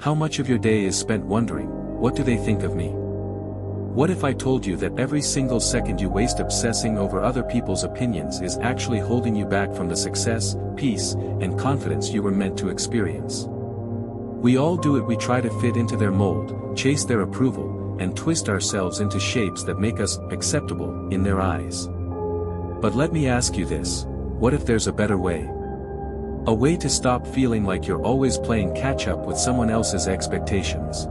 How much of your day is spent wondering, what do they think of me? What if I told you that every single second you waste obsessing over other people's opinions is actually holding you back from the success, peace, and confidence you were meant to experience? We all do it. We try to fit into their mold, chase their approval, and twist ourselves into shapes that make us acceptable in their eyes. But let me ask you this, what if there's a better way? A way to stop feeling like you're always playing catch-up with someone else's expectations.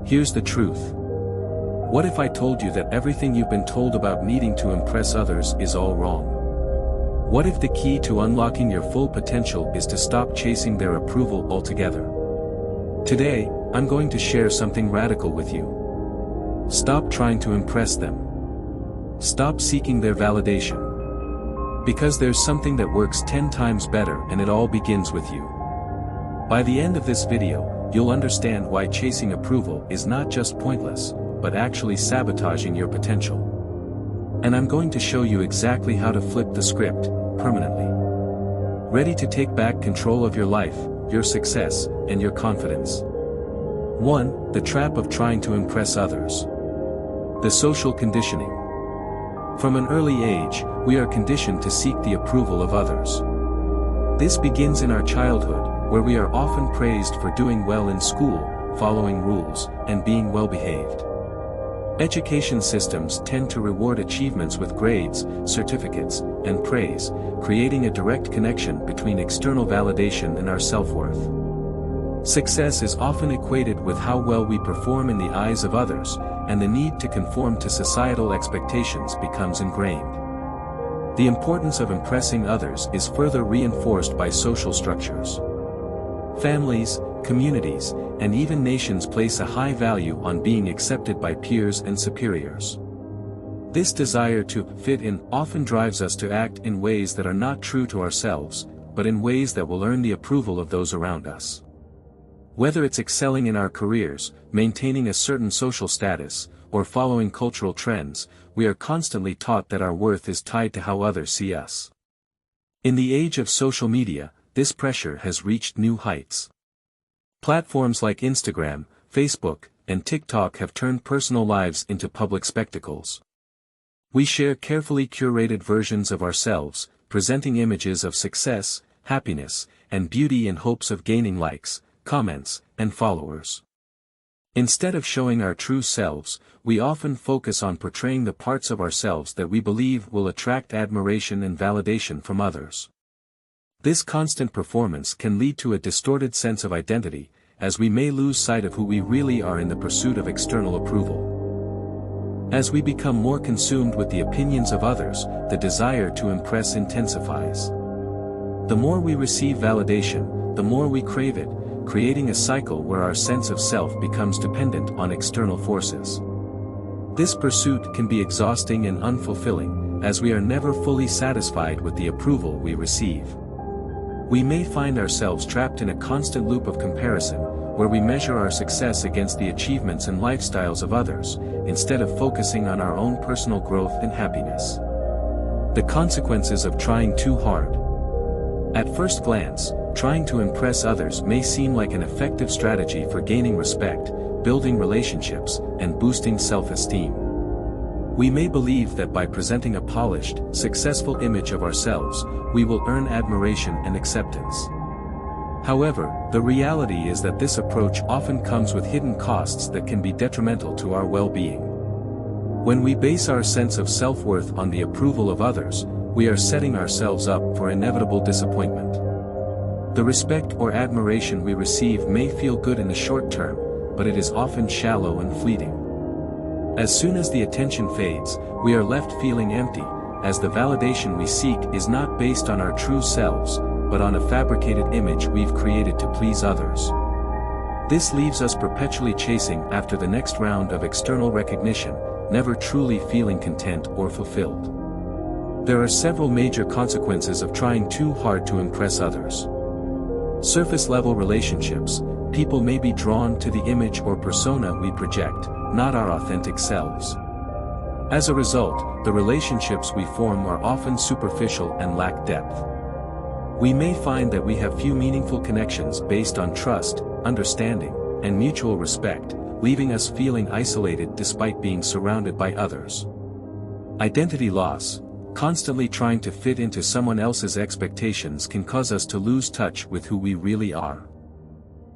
Here's the truth. What if I told you that everything you've been told about needing to impress others is all wrong? What if the key to unlocking your full potential is to stop chasing their approval altogether? Today, I'm going to share something radical with you. Stop trying to impress them. Stop seeking their validation. Because there's something that works 10 times better, and it all begins with you. By the end of this video, you'll understand why chasing approval is not just pointless, but actually sabotaging your potential. And I'm going to show you exactly how to flip the script, permanently. Ready to take back control of your life, your success, and your confidence. 1. The trap of trying to impress others. The social conditioning. From an early age, we are conditioned to seek the approval of others. This begins in our childhood, where we are often praised for doing well in school, following rules, and being well-behaved. Education systems tend to reward achievements with grades, certificates, and praise, creating a direct connection between external validation and our self-worth. Success is often equated with how well we perform in the eyes of others, and the need to conform to societal expectations becomes ingrained. The importance of impressing others is further reinforced by social structures. Families, communities, and even nations place a high value on being accepted by peers and superiors. This desire to fit in often drives us to act in ways that are not true to ourselves, but in ways that will earn the approval of those around us. Whether it's excelling in our careers, maintaining a certain social status, or following cultural trends, we are constantly taught that our worth is tied to how others see us. In the age of social media, this pressure has reached new heights. Platforms like Instagram, Facebook, and TikTok have turned personal lives into public spectacles. We share carefully curated versions of ourselves, presenting images of success, happiness, and beauty in hopes of gaining likes, comments, and followers. Instead of showing our true selves, we often focus on portraying the parts of ourselves that we believe will attract admiration and validation from others. This constant performance can lead to a distorted sense of identity, as we may lose sight of who we really are in the pursuit of external approval. As we become more consumed with the opinions of others, the desire to impress intensifies. The more we receive validation, the more we crave it, creating a cycle where our sense of self becomes dependent on external forces. This pursuit can be exhausting and unfulfilling, as we are never fully satisfied with the approval we receive. We may find ourselves trapped in a constant loop of comparison, where we measure our success against the achievements and lifestyles of others, instead of focusing on our own personal growth and happiness. The consequences of trying too hard. At first glance, trying to impress others may seem like an effective strategy for gaining respect, building relationships, and boosting self-esteem. We may believe that by presenting a polished, successful image of ourselves, we will earn admiration and acceptance. However, the reality is that this approach often comes with hidden costs that can be detrimental to our well-being. When we base our sense of self-worth on the approval of others, we are setting ourselves up for inevitable disappointment. The respect or admiration we receive may feel good in the short term, but it is often shallow and fleeting. As soon as the attention fades, we are left feeling empty, as the validation we seek is not based on our true selves, but on a fabricated image we've created to please others. This leaves us perpetually chasing after the next round of external recognition, never truly feeling content or fulfilled. There are several major consequences of trying too hard to impress others. Surface-level relationships. People may be drawn to the image or persona we project, not our authentic selves. As a result, the relationships we form are often superficial and lack depth. We may find that we have few meaningful connections based on trust, understanding, and mutual respect, leaving us feeling isolated despite being surrounded by others. Identity loss, constantly trying to fit into someone else's expectations, can cause us to lose touch with who we really are.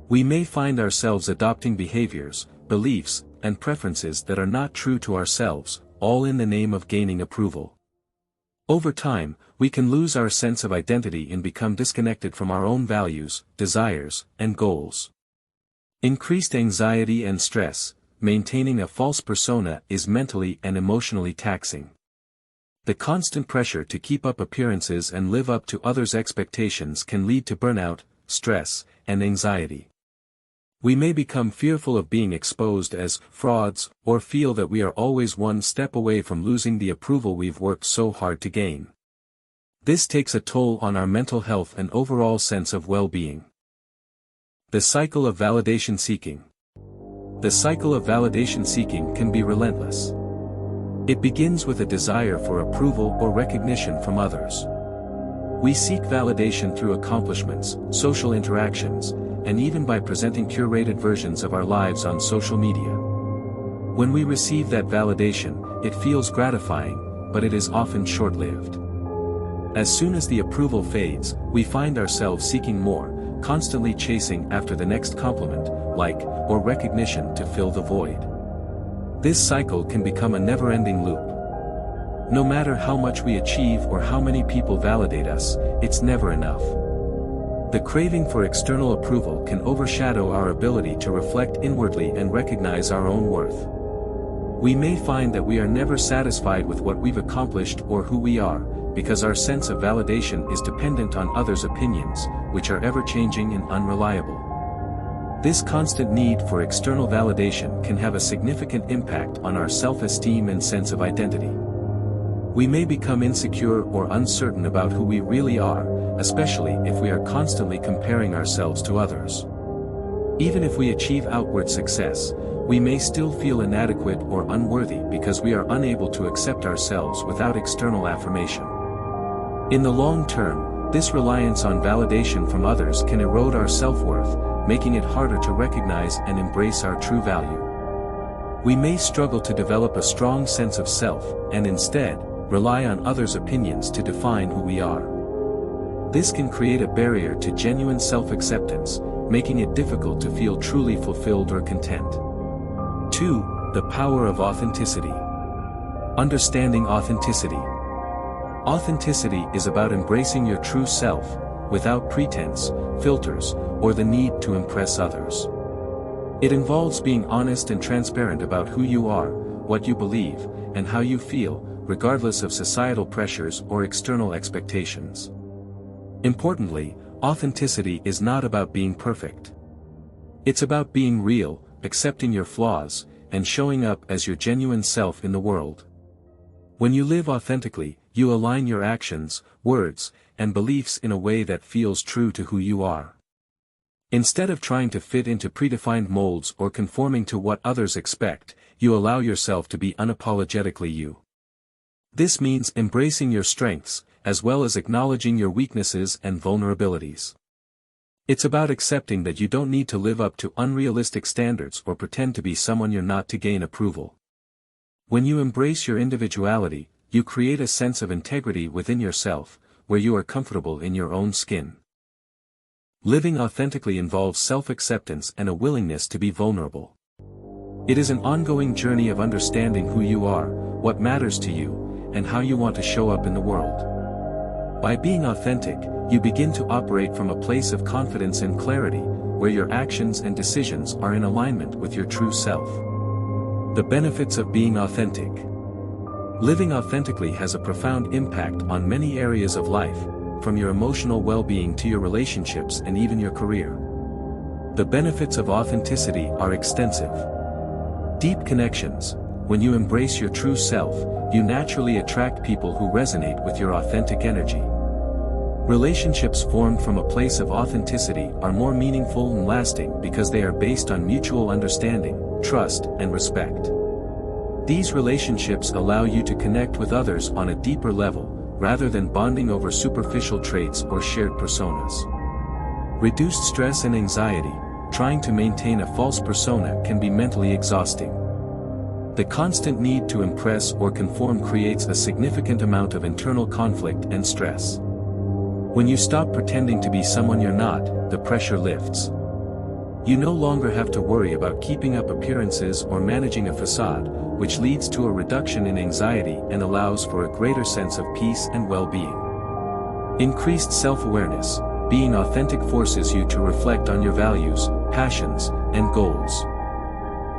We may find ourselves adopting behaviors, beliefs, and preferences that are not true to ourselves, all in the name of gaining approval. Over time, we can lose our sense of identity and become disconnected from our own values, desires, and goals. Increased anxiety and stress. Maintaining a false persona is mentally and emotionally taxing. The constant pressure to keep up appearances and live up to others' expectations can lead to burnout, stress, and anxiety. We may become fearful of being exposed as frauds, or feel that we are always one step away from losing the approval we've worked so hard to gain. This takes a toll on our mental health and overall sense of well-being. The cycle of validation seeking. The cycle of validation seeking can be relentless. It begins with a desire for approval or recognition from others. We seek validation through accomplishments, social interactions, and even by presenting curated versions of our lives on social media. When we receive that validation, it feels gratifying, but it is often short-lived. As soon as the approval fades, we find ourselves seeking more, constantly chasing after the next compliment, like, or recognition to fill the void. This cycle can become a never-ending loop. No matter how much we achieve or how many people validate us, it's never enough. The craving for external approval can overshadow our ability to reflect inwardly and recognize our own worth. We may find that we are never satisfied with what we've accomplished or who we are, because our sense of validation is dependent on others' opinions, which are ever-changing and unreliable. This constant need for external validation can have a significant impact on our self-esteem and sense of identity. We may become insecure or uncertain about who we really are, especially if we are constantly comparing ourselves to others. Even if we achieve outward success, we may still feel inadequate or unworthy because we are unable to accept ourselves without external affirmation. In the long term, this reliance on validation from others can erode our self-worth, making it harder to recognize and embrace our true value. We may struggle to develop a strong sense of self, and instead, rely on others' opinions to define who we are. This can create a barrier to genuine self-acceptance, making it difficult to feel truly fulfilled or content. 2. The power of authenticity. Understanding authenticity. Authenticity is about embracing your true self, without pretense, filters, or the need to impress others. It involves being honest and transparent about who you are, what you believe, and how you feel, regardless of societal pressures or external expectations. Importantly, authenticity is not about being perfect. It's about being real, accepting your flaws, and showing up as your genuine self in the world. When you live authentically, you align your actions, words, and beliefs in a way that feels true to who you are. Instead of trying to fit into predefined molds or conforming to what others expect, you allow yourself to be unapologetically you. This means embracing your strengths, as well as acknowledging your weaknesses and vulnerabilities. It's about accepting that you don't need to live up to unrealistic standards or pretend to be someone you're not to gain approval. When you embrace your individuality, you create a sense of integrity within yourself, where you are comfortable in your own skin. Living authentically involves self-acceptance and a willingness to be vulnerable. It is an ongoing journey of understanding who you are, what matters to you, and how you want to show up in the world. By being authentic, you begin to operate from a place of confidence and clarity, where your actions and decisions are in alignment with your true self. The benefits of being authentic. Living authentically has a profound impact on many areas of life, from your emotional well-being to your relationships and even your career. The benefits of authenticity are extensive. Deep connections. When you embrace your true self, you naturally attract people who resonate with your authentic energy. Relationships formed from a place of authenticity are more meaningful and lasting because they are based on mutual understanding, trust, and respect. These relationships allow you to connect with others on a deeper level, rather than bonding over superficial traits or shared personas. Reduced stress and anxiety. Trying to maintain a false persona can be mentally exhausting. The constant need to impress or conform creates a significant amount of internal conflict and stress. When you stop pretending to be someone you're not, the pressure lifts. You no longer have to worry about keeping up appearances or managing a facade, which leads to a reduction in anxiety and allows for a greater sense of peace and well-being. Increased self-awareness. Being authentic forces you to reflect on your values, passions, and goals.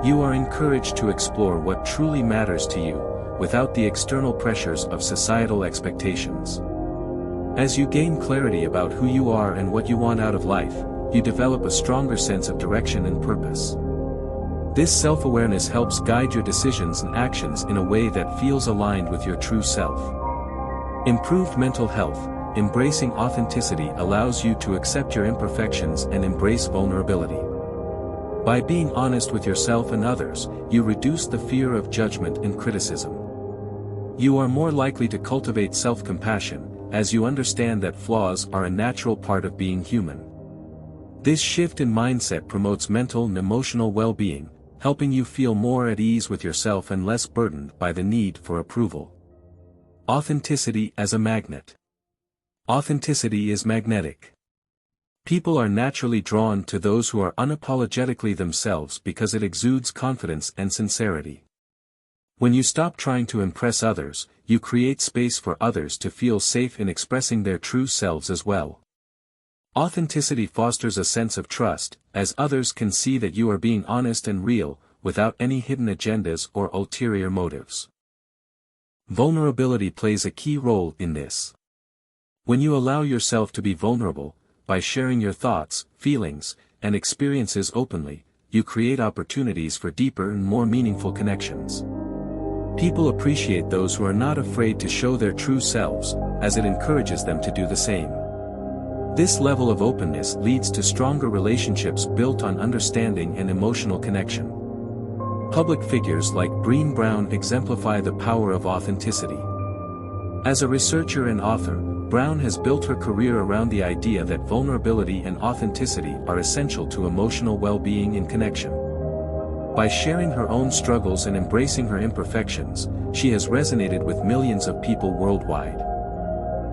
You are encouraged to explore what truly matters to you, without the external pressures of societal expectations. As you gain clarity about who you are and what you want out of life, you develop a stronger sense of direction and purpose. This self-awareness helps guide your decisions and actions in a way that feels aligned with your true self. Improved mental health. Embracing authenticity allows you to accept your imperfections and embrace vulnerability. By being honest with yourself and others, you reduce the fear of judgment and criticism. You are more likely to cultivate self-compassion, as you understand that flaws are a natural part of being human. This shift in mindset promotes mental and emotional well-being, helping you feel more at ease with yourself and less burdened by the need for approval. Authenticity as a magnet. Authenticity is magnetic. People are naturally drawn to those who are unapologetically themselves because it exudes confidence and sincerity. When you stop trying to impress others, you create space for others to feel safe in expressing their true selves as well. Authenticity fosters a sense of trust, as others can see that you are being honest and real, without any hidden agendas or ulterior motives. Vulnerability plays a key role in this. When you allow yourself to be vulnerable, by sharing your thoughts, feelings, and experiences openly, you create opportunities for deeper and more meaningful connections. People appreciate those who are not afraid to show their true selves, as it encourages them to do the same. This level of openness leads to stronger relationships built on understanding and emotional connection. Public figures like Brené Brown exemplify the power of authenticity. As a researcher and author, Brown has built her career around the idea that vulnerability and authenticity are essential to emotional well-being and connection. By sharing her own struggles and embracing her imperfections, she has resonated with millions of people worldwide.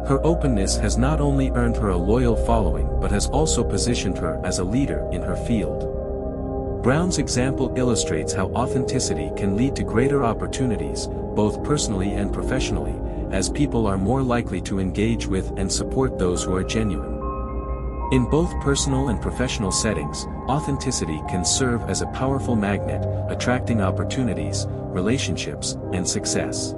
Her openness has not only earned her a loyal following but has also positioned her as a leader in her field. Brown's example illustrates how authenticity can lead to greater opportunities, both personally and professionally, as people are more likely to engage with and support those who are genuine. In both personal and professional settings, authenticity can serve as a powerful magnet, attracting opportunities, relationships, and success.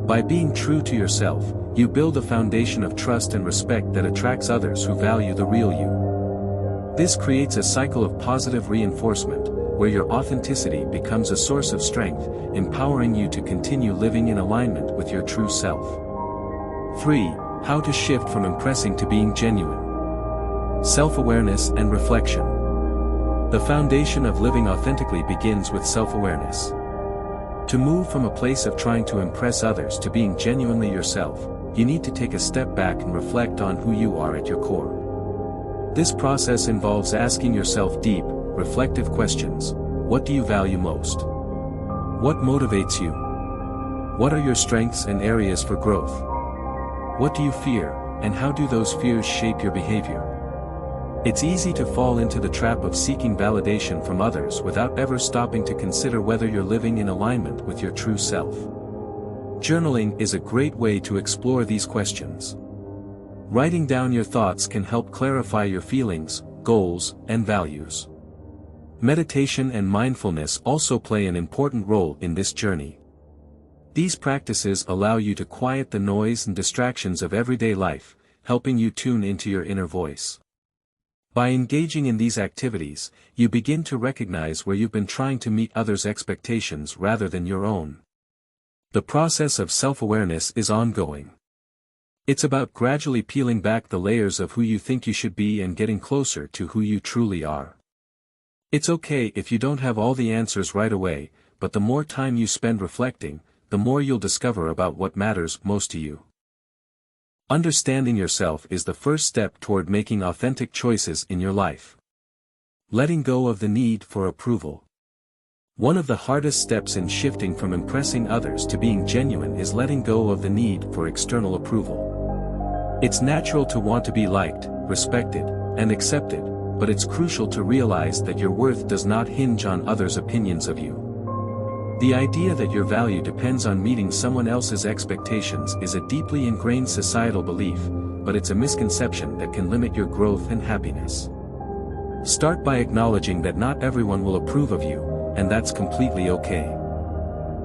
By being true to yourself, you build a foundation of trust and respect that attracts others who value the real you. This creates a cycle of positive reinforcement, where your authenticity becomes a source of strength, empowering you to continue living in alignment with your true self. 3. How to shift from impressing to being genuine. Self-awareness and reflection. The foundation of living authentically begins with self-awareness. To move from a place of trying to impress others to being genuinely yourself, you need to take a step back and reflect on who you are at your core. This process involves asking yourself deep, reflective questions. What do you value most? What motivates you? What are your strengths and areas for growth? What do you fear, and how do those fears shape your behavior? It's easy to fall into the trap of seeking validation from others without ever stopping to consider whether you're living in alignment with your true self. Journaling is a great way to explore these questions. Writing down your thoughts can help clarify your feelings, goals, and values. Meditation and mindfulness also play an important role in this journey. These practices allow you to quiet the noise and distractions of everyday life, helping you tune into your inner voice. By engaging in these activities, you begin to recognize where you've been trying to meet others' expectations rather than your own. The process of self-awareness is ongoing. It's about gradually peeling back the layers of who you think you should be and getting closer to who you truly are. It's okay if you don't have all the answers right away, but the more time you spend reflecting, the more you'll discover about what matters most to you. Understanding yourself is the first step toward making authentic choices in your life. Letting go of the need for approval. One of the hardest steps in shifting from impressing others to being genuine is letting go of the need for external approval. It's natural to want to be liked, respected, and accepted, but it's crucial to realize that your worth does not hinge on others' opinions of you. The idea that your value depends on meeting someone else's expectations is a deeply ingrained societal belief, but it's a misconception that can limit your growth and happiness. Start by acknowledging that not everyone will approve of you, and that's completely okay.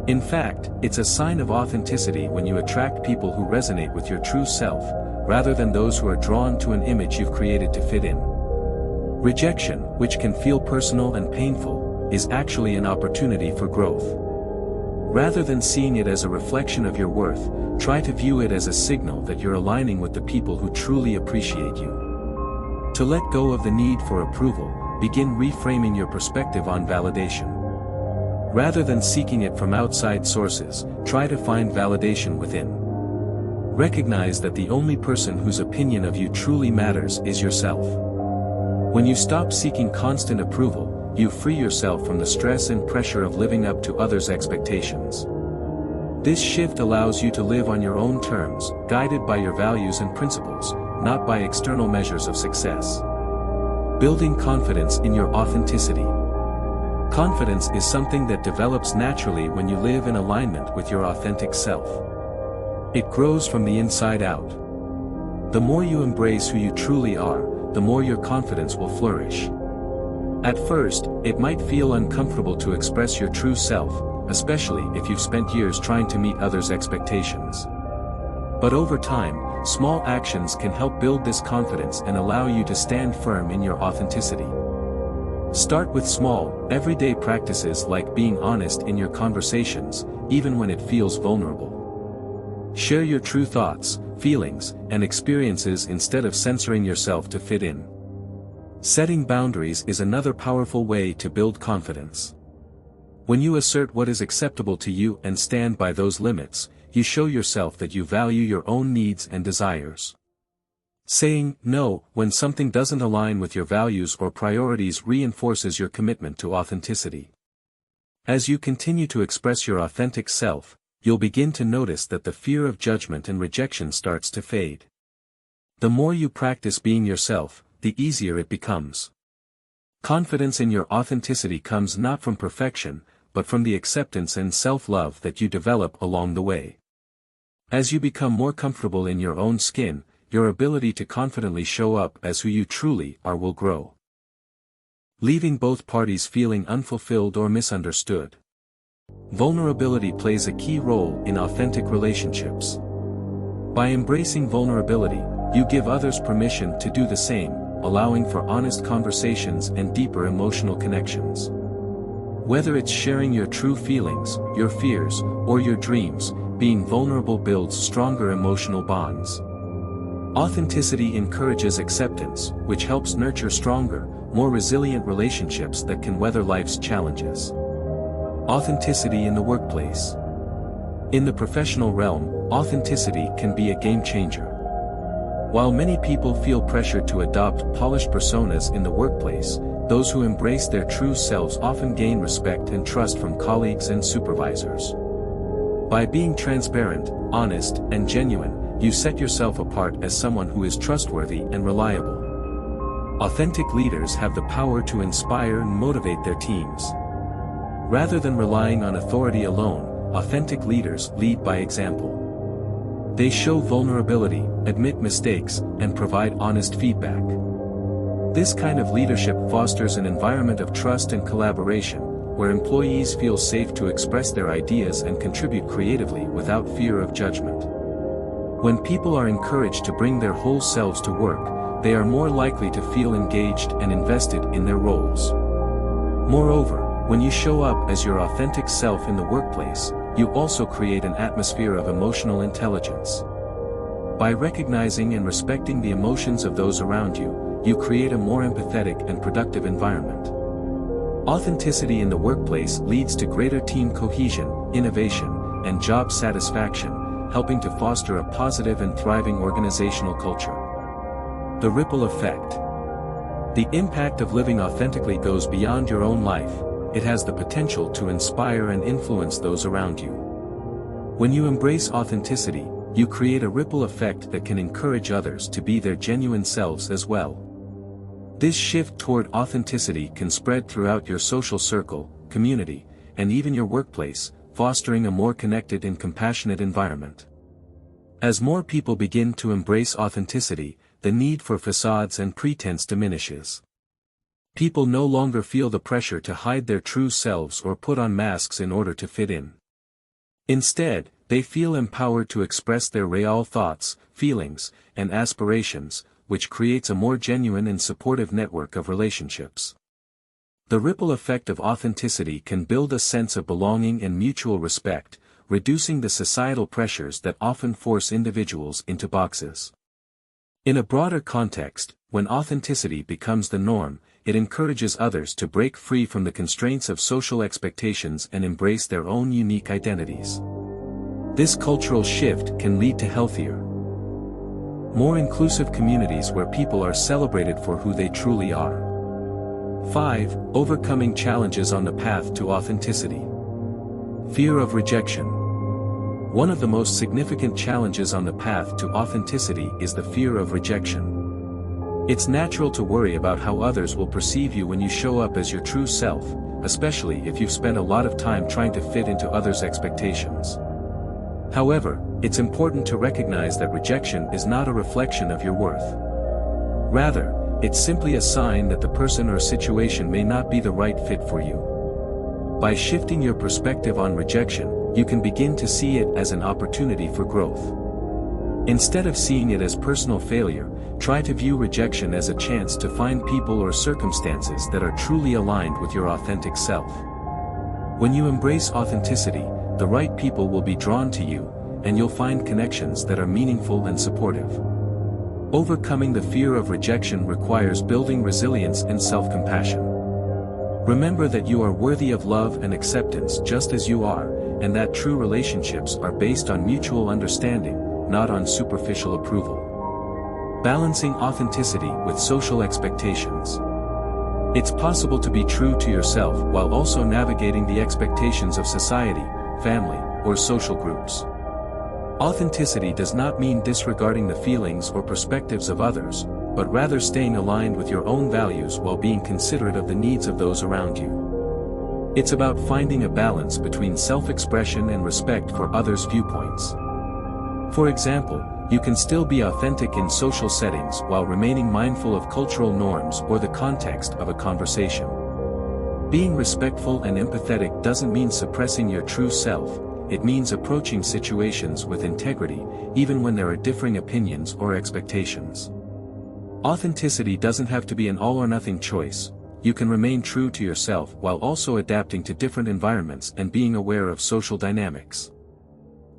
In fact, it's a sign of authenticity when you attract people who resonate with your true self, rather than those who are drawn to an image you've created to fit in. Rejection, which can feel personal and painful, is actually an opportunity for growth. Rather than seeing it as a reflection of your worth, try to view it as a signal that you're aligning with the people who truly appreciate you. To let go of the need for approval, begin reframing your perspective on validation. Rather than seeking it from outside sources, try to find validation within. Recognize that the only person whose opinion of you truly matters is yourself. When you stop seeking constant approval, you free yourself from the stress and pressure of living up to others' expectations. This shift allows you to live on your own terms, guided by your values and principles, not by external measures of success. Building confidence in your authenticity. Confidence is something that develops naturally when you live in alignment with your authentic self. It grows from the inside out. The more you embrace who you truly are, the more your confidence will flourish. At first, it might feel uncomfortable to express your true self, especially if you've spent years trying to meet others' expectations. But over time, small actions can help build this confidence and allow you to stand firm in your authenticity. Start with small, everyday practices like being honest in your conversations, even when it feels vulnerable. Share your true thoughts, feelings, and experiences instead of censoring yourself to fit in. Setting boundaries is another powerful way to build confidence. When you assert what is acceptable to you and stand by those limits, you show yourself that you value your own needs and desires. Saying no when something doesn't align with your values or priorities reinforces your commitment to authenticity. As you continue to express your authentic self, you'll begin to notice that the fear of judgment and rejection starts to fade. The more you practice being yourself, the easier it becomes. Confidence in your authenticity comes not from perfection, but from the acceptance and self-love that you develop along the way. As you become more comfortable in your own skin, your ability to confidently show up as who you truly are will grow. Leaving both parties feeling unfulfilled or misunderstood. Vulnerability plays a key role in authentic relationships. By embracing vulnerability, you give others permission to do the same, allowing for honest conversations and deeper emotional connections. Whether it's sharing your true feelings, your fears, or your dreams, being vulnerable builds stronger emotional bonds. Authenticity encourages acceptance, which helps nurture stronger, more resilient relationships that can weather life's challenges. Authenticity in the workplace. In the professional realm, authenticity can be a game changer. While many people feel pressured to adopt polished personas in the workplace, those who embrace their true selves often gain respect and trust from colleagues and supervisors. By being transparent, honest, and genuine, you set yourself apart as someone who is trustworthy and reliable. Authentic leaders have the power to inspire and motivate their teams. Rather than relying on authority alone, authentic leaders lead by example. They show vulnerability, admit mistakes, and provide honest feedback. This kind of leadership fosters an environment of trust and collaboration, where employees feel safe to express their ideas and contribute creatively without fear of judgment. When people are encouraged to bring their whole selves to work, they are more likely to feel engaged and invested in their roles. Moreover, when you show up as your authentic self in the workplace, you also create an atmosphere of emotional intelligence. By recognizing and respecting the emotions of those around you, you create a more empathetic and productive environment. Authenticity in the workplace leads to greater team cohesion, innovation, and job satisfaction, helping to foster a positive and thriving organizational culture. The ripple effect. The impact of living authentically goes beyond your own life. It has the potential to inspire and influence those around you. When you embrace authenticity, you create a ripple effect that can encourage others to be their genuine selves as well. This shift toward authenticity can spread throughout your social circle, community, and even your workplace, fostering a more connected and compassionate environment. As more people begin to embrace authenticity, the need for facades and pretense diminishes. People no longer feel the pressure to hide their true selves or put on masks in order to fit in. Instead, they feel empowered to express their real thoughts, feelings, and aspirations, which creates a more genuine and supportive network of relationships. The ripple effect of authenticity can build a sense of belonging and mutual respect, reducing the societal pressures that often force individuals into boxes. In a broader context, when authenticity becomes the norm, it encourages others to break free from the constraints of social expectations and embrace their own unique identities. This cultural shift can lead to healthier, more inclusive communities where people are celebrated for who they truly are. 5. Overcoming challenges on the path to authenticity. Fear of rejection. One of the most significant challenges on the path to authenticity is the fear of rejection. It's natural to worry about how others will perceive you when you show up as your true self, especially if you've spent a lot of time trying to fit into others' expectations. However, it's important to recognize that rejection is not a reflection of your worth. Rather, it's simply a sign that the person or situation may not be the right fit for you. By shifting your perspective on rejection, you can begin to see it as an opportunity for growth. Instead of seeing it as personal failure, try to view rejection as a chance to find people or circumstances that are truly aligned with your authentic self. When you embrace authenticity, the right people will be drawn to you, and you'll find connections that are meaningful and supportive. Overcoming the fear of rejection requires building resilience and self-compassion. Remember that you are worthy of love and acceptance just as you are, and that true relationships are based on mutual understanding, not on superficial approval. Balancing authenticity with social expectations. It's possible to be true to yourself while also navigating the expectations of society, family, or social groups. Authenticity does not mean disregarding the feelings or perspectives of others, but rather staying aligned with your own values while being considerate of the needs of those around you. It's about finding a balance between self-expression and respect for others' viewpoints. For example, you can still be authentic in social settings while remaining mindful of cultural norms or the context of a conversation. Being respectful and empathetic doesn't mean suppressing your true self, it means approaching situations with integrity, even when there are differing opinions or expectations. Authenticity doesn't have to be an all-or-nothing choice. You can remain true to yourself while also adapting to different environments and being aware of social dynamics.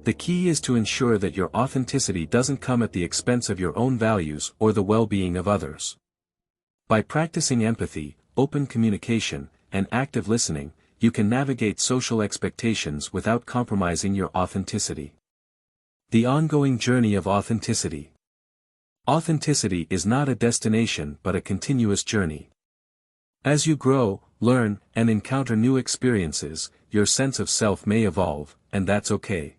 The key is to ensure that your authenticity doesn't come at the expense of your own values or the well-being of others. By practicing empathy, open communication, and active listening, you can navigate social expectations without compromising your authenticity. The ongoing journey of authenticity. Authenticity is not a destination but a continuous journey. As you grow, learn, and encounter new experiences, your sense of self may evolve, and that's okay.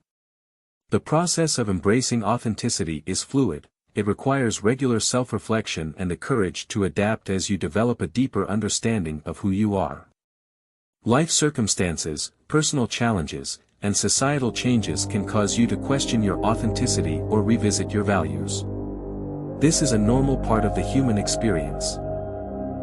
The process of embracing authenticity is fluid. It requires regular self-reflection and the courage to adapt as you develop a deeper understanding of who you are. Life circumstances, personal challenges, and societal changes can cause you to question your authenticity or revisit your values. This is a normal part of the human experience.